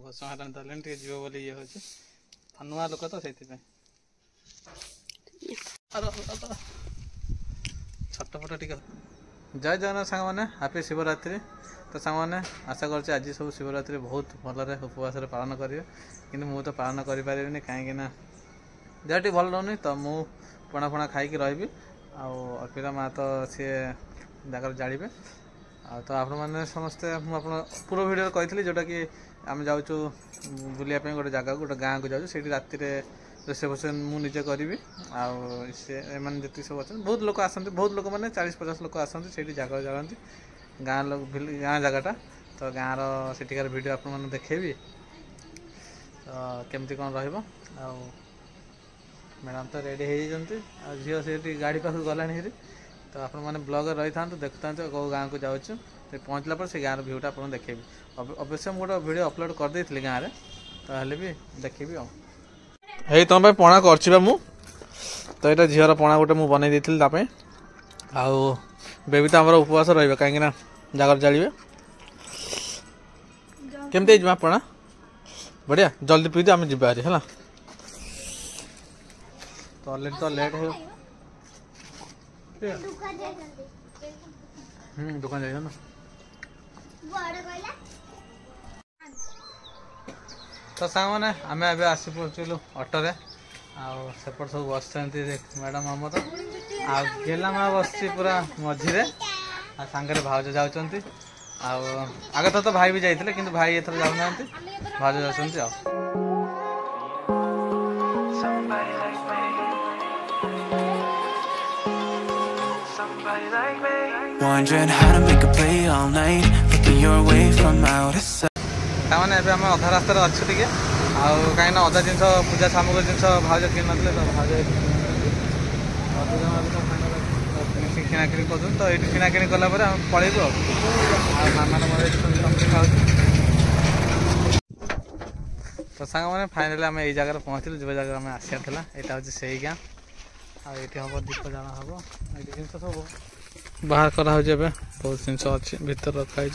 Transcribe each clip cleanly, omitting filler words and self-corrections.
भोसण हरान धरले टे जीव बोली ये होचे नुआ लोक तो से छटपट टे जय जगन्नाथ सांग मैंने हैप्पी शिवरात्रि। तो सांग मैंने आशा कर आज सब शिवरात्रि बहुत भलरे उपवास पालन करेंगे कि मुझे तो पालन करें कहीं देह टी भल रही तो मु पणा फणा खाई रही अर्पिता माँ तो सी जगह जाड़े तो आप समस्ते मुझे पूर्व भिडियो कही जोटा कि आम जाऊँ बुलाप गोटे जगह गोटे गाँव को जाऊँ से राति रोसे फोसे मुझे करी आने जी सब अच्छा बहुत लोग आसती बहुत लोक मैंने 40-50 लोग आसती से जगह जाती गाँ लोग गाँ जगटा तो गाँव रठिकार भिड आप देखेबी तो केमती कौन रहा मैडम तो रेडी हो जाती झील से गाड़ी पाख गला तो आप ब्लॉग रही था देखु था कौ गाँव को जाऊँ पहुँचला पर से गाँव भ्यूटा आप देखेबी अवश्य मुझे गोटे भिड अपलोड करदे गाँव में तो हेल्ले भी देखेबी यही तुम पणा कर तो यहाँ झीर पणा गोटे मुझे बनई देती आउ बेबी तो आमर उपवास रही कहीं जगर जाड़े केमती जा पणा बढ़िया जल्दी पी आम जी है तो अलरेडी तो लेट हो दुकान जाइए ना तो सांग मैंने आम ए आसी पहुँचलु अटोरे आसेपट सब बस मैडम आम तो आगे माँ बस पूरा मझीरे सांगे भाज जाऊँच आगे तो भाई भी जाते कि भाई एथर जाऊना भाज जा Wondering how to make a play all night, looking your way from out of sight. मैंने अभी आम अधा रास्त अच्छे टे कहीं अधा जिन पूजा सामग्री जिन भाज किन ना तो भाज किणाकिणी कर तो ये किणाकिणी कलापर आम पलैबू मामा खाऊ तो सांग मैंने फाइनाली आम यही जगह पहुँचलु जो जगह आम आसार था यहाँ हूँ से गाँ आईटी हम दीप जाना हम ये जिन सब बाहर कराऊ बहुत जिन अच्छी भर रखाई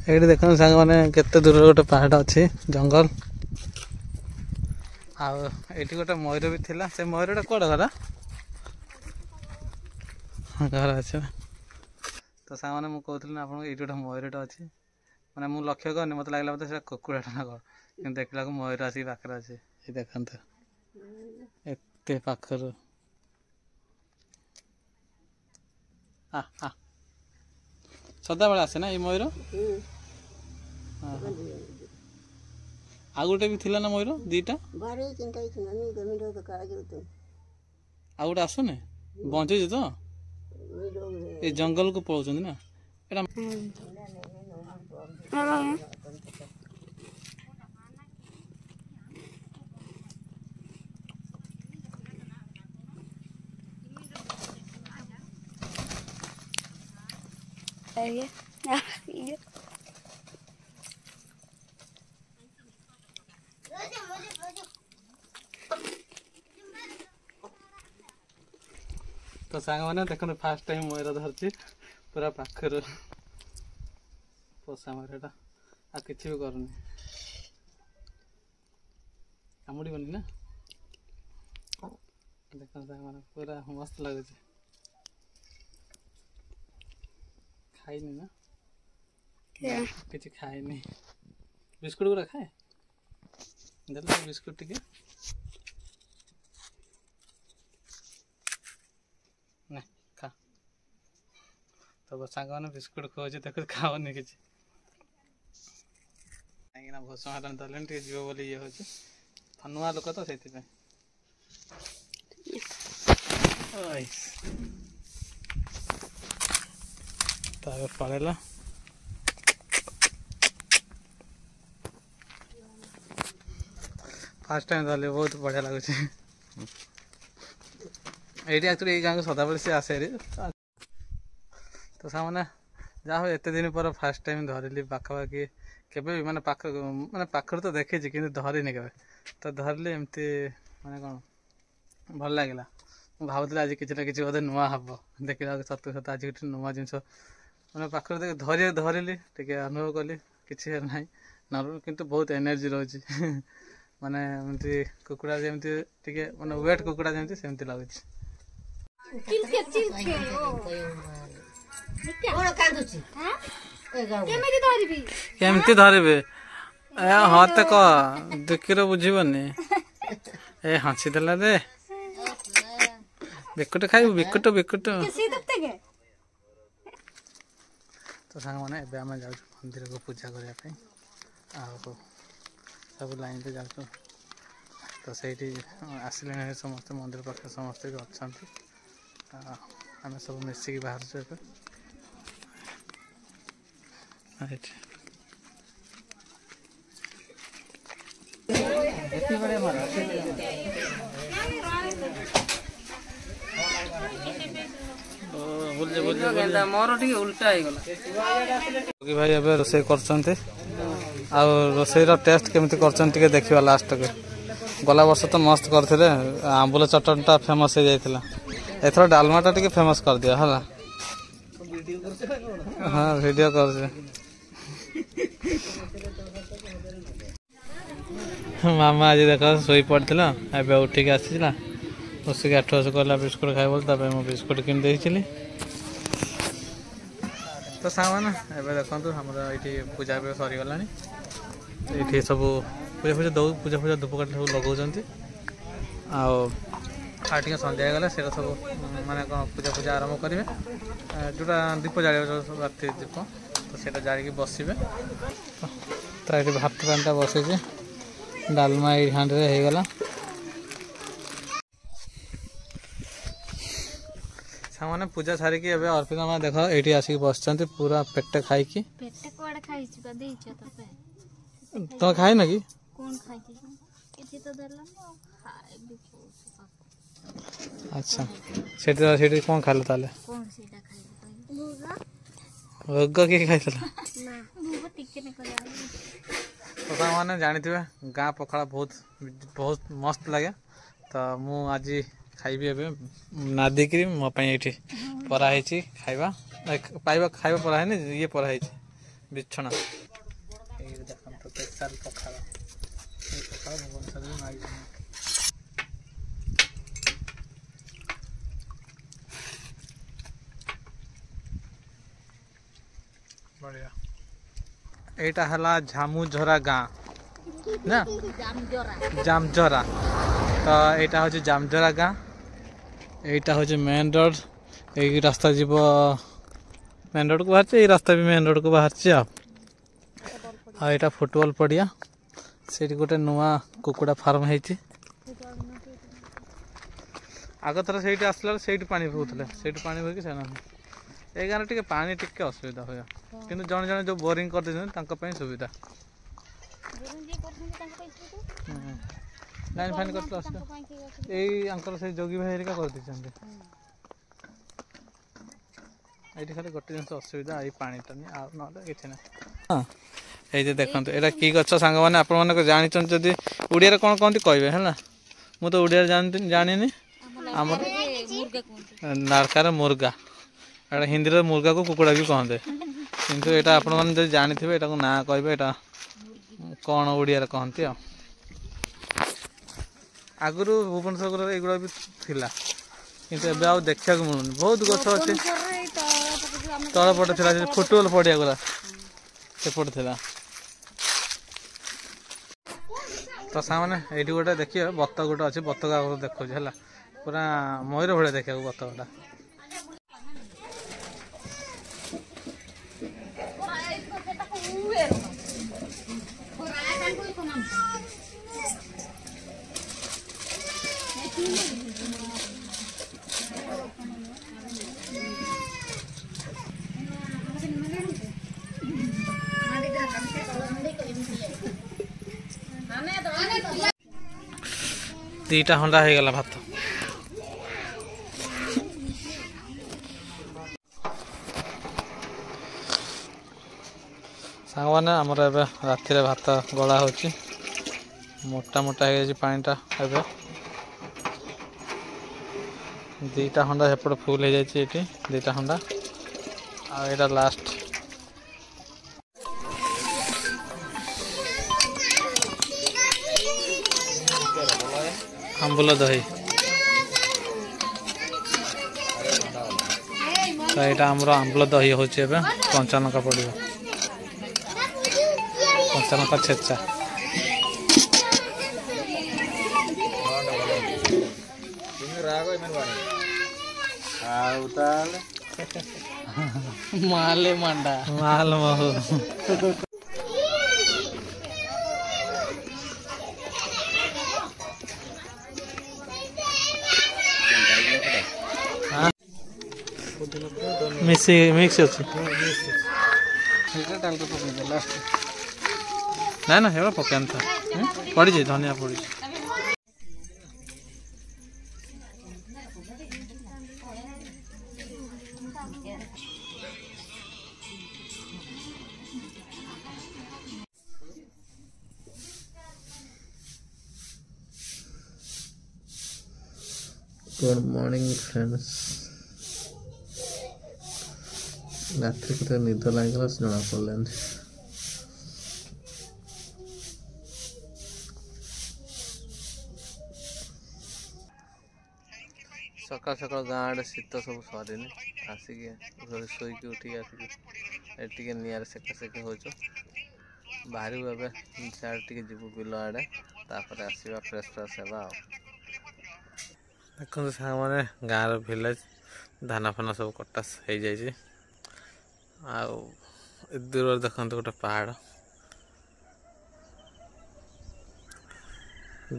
ये देख सांग मैंने केते दूर गोटे पहाड़ अच्छी जंगल आठी गोटे मयूर भी थिला से मयूरटा कौड़ घर घर अच्छे तो सांग मैंने मुझे कहती ना आपको ये गोटे मयूरटा अच्छी मैंने मुझे लक्ष्य करनी मत लगे बोलते से कुकुड़ाटा ना कौन कि देखला मयूर आसिक पाखे अच्छे ये देखते एत पाखर सदा बेले आसे ना ये मयूर आ गोटे भी थिला ना मयूर दीटा आ गोटे आसुने बंचे तो ये जंगल को पलाउं ना तो सांग मैंने देख फास्ट टाइम मयूर धरती पूरा पाखर पोषा मयूरटा आ कि भी करनी कामुड़बनी ना देख सांग मैंने पूरा मस्त लगुच खाईनी ना किसी खाएनी बिस्कुट गुरा खाए दे बिस्कुट टे ना खा तो सांग मैंने बिस्कुट खोज देख खाओनी कि कहीं भोसण हरान धरले टे जीव बोली ये होचे नुआ लोक तो से पड़ेला फास्ट टाइम धरले बहुत बढ़िया लगुच ये एक्चुअली ये गाँव को सदा बेले सी आसे तो सामने जहाँ एत दिन पर फास्ट टाइम धरली पाखापाखि केवे भी माने पाखर तो देखी कि धरनी के तो धरली एमती माने कौन भल लगे भावुली आज किसी ना कि बोधे नुआ हम देखा सत सत आज गोटे नुआ जिन मैंने पाखे धरली टे अनुभव कली किसी ना किंतु बहुत एनर्जी रोचे माने एमती कुकुड़ा जमती टे माने वेट कुकुड़ा जमती सेमती लगुच केमती धरबे हाँ तो कह देखिर बुझीबनी ए हसी देला दे बिकुट खाइबू बिकुट बिकुट तो सांग मैंने एवं आम जाऊँ मंदिर को पूजा करने सब लाइन से जाऊँ तो सही आसिले समस्त मंदिर पाखे समस्त भी अच्छा आम सब मिसिकी बाहर मोर उल्टा भाई एबे रोसे करछन्ते आ रोसेर टेस्ट केमती करछन टिके देखिबा लास्ट के गला वर्ष तो मस्त करथिले आंबुल चटनटा फेमस हो जाइथिला एथरो डालमाटा टिके फेमस कर दिया हला हां वीडियो कर से मामा आज देखा सोई पड़थिला एबे उठी के आसीला उसके 800 कहला बिस्कुट खाइ बोल तबे मो बिस्कुट किन देइछिली तो सामान एबे देखंतु हमरा इठी पूजा पे सरी गलानी इठी सब पूजा पूजा दौ पूजा पूजा धूपकाठ सब लगाउछन्ती आ आटिके संध्या गले सेटा सब माने कोन पूजा पूजा आरंभ करिवे जोटा दीप जाळे राति दीप तो सेटा जाळी के बसिबे तो इठी भात पानटा बसे जे डालमा ई हांडरे हे गला सामाने पूजा सारी की एबे अर्पिता मा देखो एठी आसी बसचंती पूरा पेट खाई की पेट कोड खाई छी बदे इच्छा तो पे तो खाई ना की कोन खाई छी किछि तो देला खाए भी अच्छा सेठी कोन खालो ताले कोन सीधा खाई भूगा भोग के खाइतला ना भूगा टिके ने करा तो सामाने जानिथिबे गाँ पखाड़ा बहुत बहुत मस्त लगे तो मु आज खाइबी एबे नादिकी मो पई एठी परा हेची खाइबा पाइबा खाइबा परा है ने ये परा हेची बिछना ए देखन तो स्पेशल पखाड़ा ए पखाड़ा भगवान सभी माई बढ़िया एटा हला झामुझरा गाँ ना जामजरा तो एटा हो जामजरा गाँ एटा हो मेन रोड यही रास्ता जीव मेन रोड को बाहर रास्ता भी मेन रोड को बाहर आटा फुटबॉल पड़िया से गोटे नुआ कुकुड़ा फार्म होती आग थर से आसला से पानी पौले से पानी पी से ए गाँव टे पानी टिके असुविधा हुए कि जड़े जड़े जो बोरिंग कर सुविधा लाइन फाइन कर से जोगी भाई हेरिका कर ये खाली गोटे जिन असुविधा ये पानीटा नहीं आ ना हाँ ये देखो यहाँ कि गच सांग मैंने आप जानी उड़िया कौन कहते कहे है मुझे तो उड़िया जानी आम नारकार मुर्गा एटा हिंदी में मुर्गा को कुकुड़ा भी कहते किंतु यहाँ आपण मैंने जानी थे यहाँ ना कहे यहाँ कौन उड़िया कहते आगुरी भुवनेश्वर एगुड़ा भी थिला किंतु एबे आउ देखा मिलूनी बहुत गछ अच्छे तल पटे थिला फुटबॉल पड़िया गुला सेपटे थिला तो सामने ये गोटे देखिए बतक गोटे अच्छे बतक आगे देखो है पूरा मयूर भाई देखा बतकटा दीटा हंडा हो गला भात सांग मैंने आमर ए राति भात गला हो मोटा मोटा हो पानीटा ए दुईटा हंडा सेपटे फुल हो जाए दुईटा हंडा आईटा लास्ट आंबुल दही तो यहाँ आमर आंबुल दही हूँ कंचा लंका पड़ो कंचा लंका छेचा माले मंडा माल महू मिक्स अच्छे ना ना हे पकान था पड़ी जाए धनिया पड़ी गुड मॉर्निंग फ्रेंड्स रात्रि को निद लगला जना पड़े सकाल सकाल गाँव आड़े शीत सब सरीनी आसिक शोक उठिक आसिक निआर सेका सेकी हो बाहर सियाड़े जीव बिल आड़े तापर आसवा फ्रेश फ्रेश है देखो सांग मैंने गाँव भिलेज धान फान सब कटा हो जाए दूर देखते गोटे पहाड़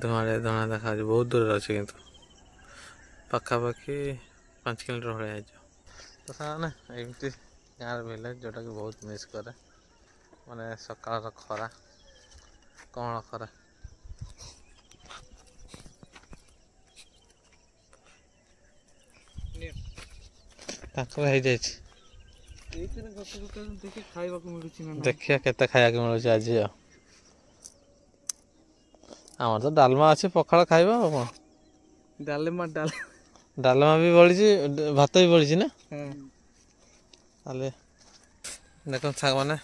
धुआड़े धुआ देखा बहुत दूर अच्छे कि पखापाखि 5 किलोमीटर भाई तो सामने एमती गाँव भिलेज जोटा कि बहुत मिस करे माने सकाल खरा कौन खरा देखिए केते खाया मिलूँ आज आम तो डालमा अच्छे पखाड़ खाइबा कौन डालमा डालमा भी बढ़ी भात भी बढ़ी ना देख साग मैंने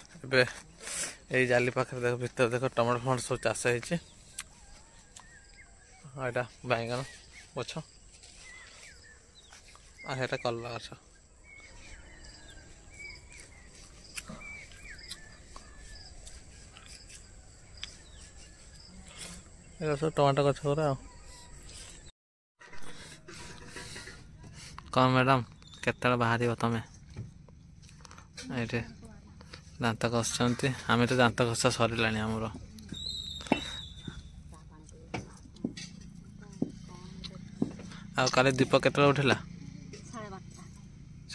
ये जाली पाखे देख भर देख टमाटो फमाटो सब चाष होटा बैगन गछ आटा कलरा गछ सब टमाटो गछ गुरा कौन मैडम केत बाहर तुम ये दात घषुँच आम तो दात घषा सरला आमर आ काली दीप केत उठला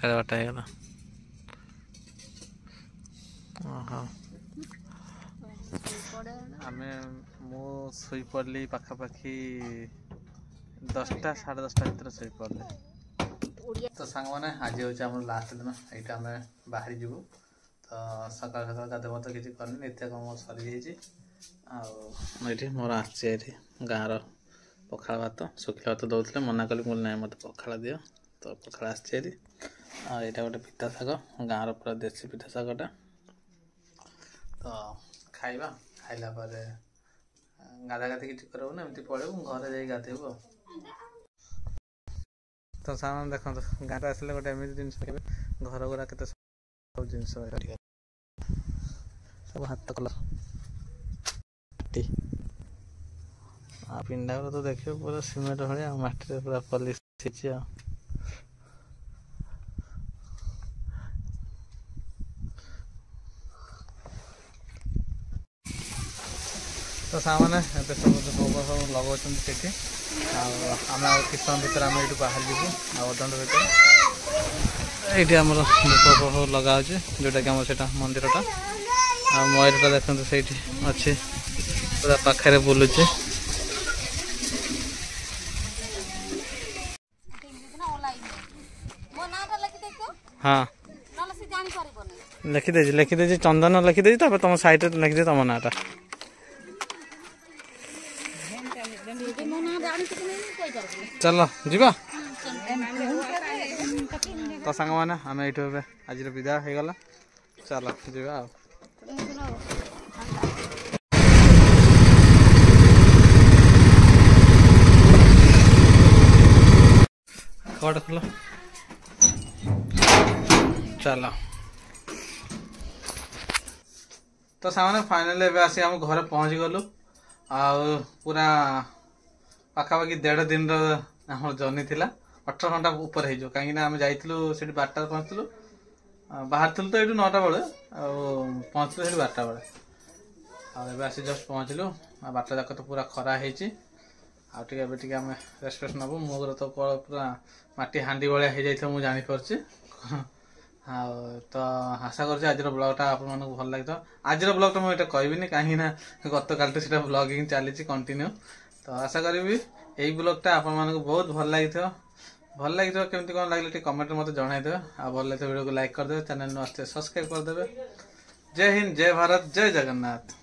12:30 होगला आम मुई पड़ी पाखापाखि 10टा 10:30 भितर शई पड़े तो सांग मैंने आज हूँ लास्ट दिन यहाँ आम बाहरी जीवु तो सकाल सकाल गाधे मत किसी करनी नित्य कम सरी जाइए मोर आसी गाँव पखाड़ भात शुखला भात दौले मना कली मुझे ना मत पखाड़ दियो तो पखाड़ आसी यहाँ गोटे पिता शाग गाँव पूरा देसी पिता शागटा तो खाइबा खाइला गाधा गाधि किसी करूँ ना एमती पलू घर जा गाधेबू तो सामान देखो गाँव आसले गोटे एमती जिन घर गुरा के सब जिन सब हाथ कलर पिंडा गुरा तो देखिए पूरा सीमेंट भाया माटी पूरा पलिश तो सामने सब सब लगा से आम किस समय भर आम ये बाहर जीवु अधघंटे भर ये आम दीप लगा जोटा कि आम से मंदिरटा आ मयूरटा देखते से अच्छे पूरा पाखे बुलुचे हाँ लिखिदे चंदन लिखिदे तुम साइड लिखिदे तुम नाटा चलो जीवा तो सांग मैंने आम ये आज विदा हो गला चल जा कट खोल चल तो सामने फाइनल आसी आम घर पहुँच गलु आ पूरा पाखापाखि 1.5 दिन जर्नी थिला 18 घंटा ऊपर हो कहीं आम जाइलु से 12 पहुँचलु बाहर तो ये 9टा बेले पहुँचलु से 12टा बेले आम जस्ट पहुँचलु बाट जाक तो पूरा खरा होती आम रेस्ट फेस्ट नबु मोर तो पूरा माटी हांडी भाया हो जाता मुझे जानीपारे तो आशा कर आज ब्लॉगटा आप भल लगे आज ब्लॉग तो मुझे कहबी कहीं गत काल तो ब्लॉगिंग चली कंटिन्यू तो आशा करी यही ब्लॉगटा आप बहुत भल लगी केमती कौन लगे कमेंट मत जनईदे आ भल लगे वीडियो को लाइक करदे चैनल आस्ते सब्सक्राइब करदे जय हिंद जय भारत जय जगन्नाथ।